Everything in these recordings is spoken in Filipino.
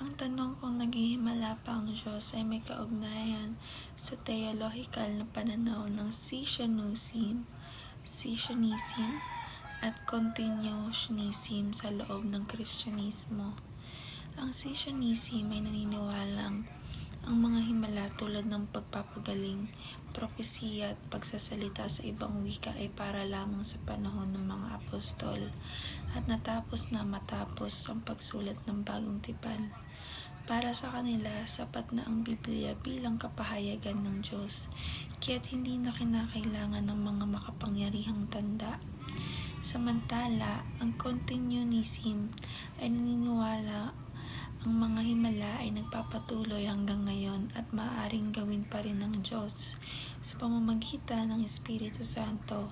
Ang tanong kung naghihimala pa ang Diyos ay may kaugnayan sa theological na pananaw ng Cessationism at Continuationism sa loob ng Kristyanismo. Ang Cessationism ay naniniwalang ang mga himala tulad ng pagpapagaling, propesiya at pagsasalita sa ibang wika ay para lamang sa panahon ng mga apostol at natapos na matapos ang pagsulat ng bagong tipan. Para sa kanila, sapat na ang Biblia bilang kapahayagan ng Diyos, kaya't hindi na kinakailangan ng mga makapangyarihang tanda. Samantala, ang Continuationism ay naniniwala ang mga himala ay nagpapatuloy hanggang ngayon at maaaring gawin pa rin ng Diyos sa pamamagitan ng Espiritu Santo.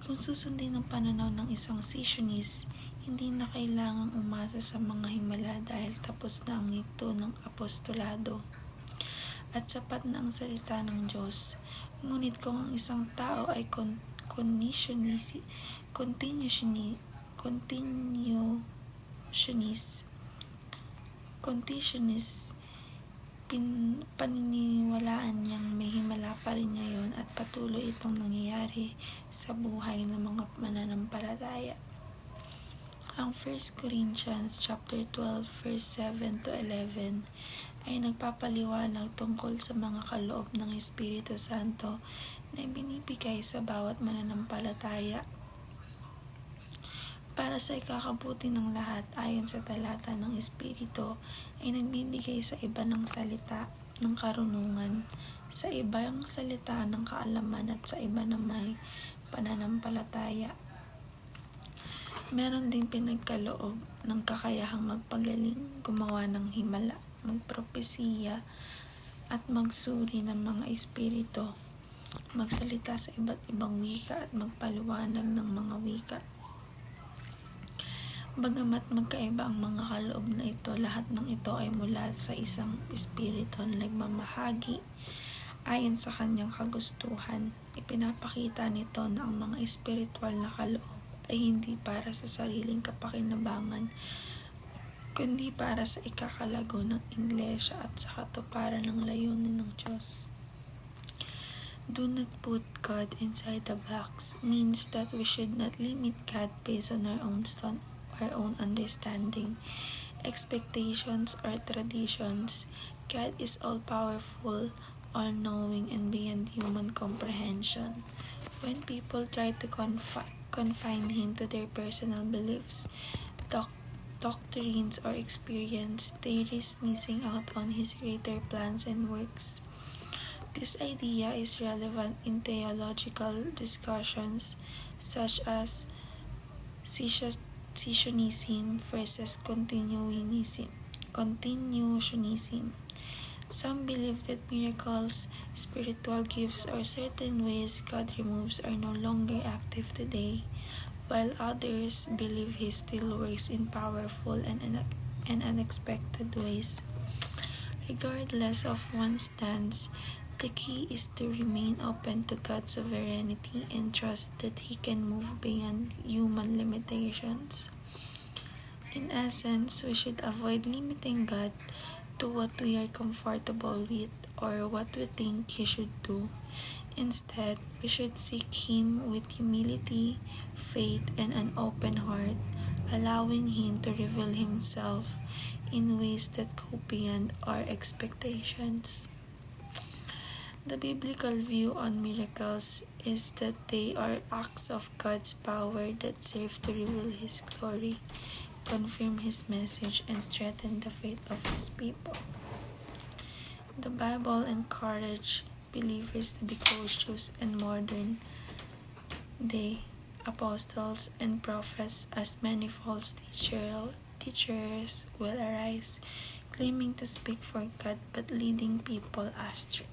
Kung susundin ang pananaw ng isang Cessationist, hindi na kailangang umasa sa mga himala dahil tapos na ang ito ng apostolado at sapat na ang salita ng Diyos. Ngunit kung ang isang tao ay continuationist, paniniwalaan niyang may himala pa rin ngayon at patuloy itong nangyayari sa buhay ng mga mananampalataya. Ang 1 Corinthians chapter 12 verse 7 to 11 ay nagpapaliwanag tungkol sa mga kaloob ng Espiritu Santo na ibinibigay sa bawat mananampalataya para sa ikakabuti ng lahat. Ayon sa talata ng Espiritu ay nagbibigay sa iba ng salita ng karunungan, sa ibang salita ng kaalaman at sa iba na may pananampalataya. Meron din pinagkaloob ng kakayahang magpagaling, gumawa ng himala, magpropesiya at magsuri ng mga espiritu, magsalita sa iba't ibang wika at magpaliwanag ng mga wika. Bagamat magkaiba ang mga kaloob na ito, lahat ng ito ay mula sa isang espiritu na nagmamahagi ayon sa kanyang kagustuhan. Ipinapakita nito na ang mga espiritual na kaloob ay hindi para sa sariling kapakinabangan, kundi para sa ikakalago ng Iglesia at sa katuparan ng layunin ng Diyos. Do not put God inside the box means that we should not limit God based on our own understanding, expectations, or traditions. God is all-powerful, all-knowing, and beyond human comprehension. When people try to confine Him to their personal beliefs, doctrines, or experience, they risk missing out on His greater plans and works. This idea is relevant in theological discussions such as Cessationism versus Continuationism. Some believe that miracles, spiritual gifts, or certain ways God removes are no longer active today, while others believe He still works in powerful and unexpected ways. Regardless of one's stance, the key is to remain open to God's sovereignty and trust that He can move beyond human limitations. In essence, we should avoid limiting God to what we are comfortable with or what we think He should do. Instead, we should seek Him with humility, faith, and an open heart, allowing Him to reveal Himself in ways that go beyond our expectations. The biblical view on miracles is that they are acts of God's power that serve to reveal His glory, confirm His message, and strengthen the faith of His people. The Bible encourages believers to be cautious and modern day apostles and prophets, as many false teachers will arise, claiming to speak for God but leading people astray.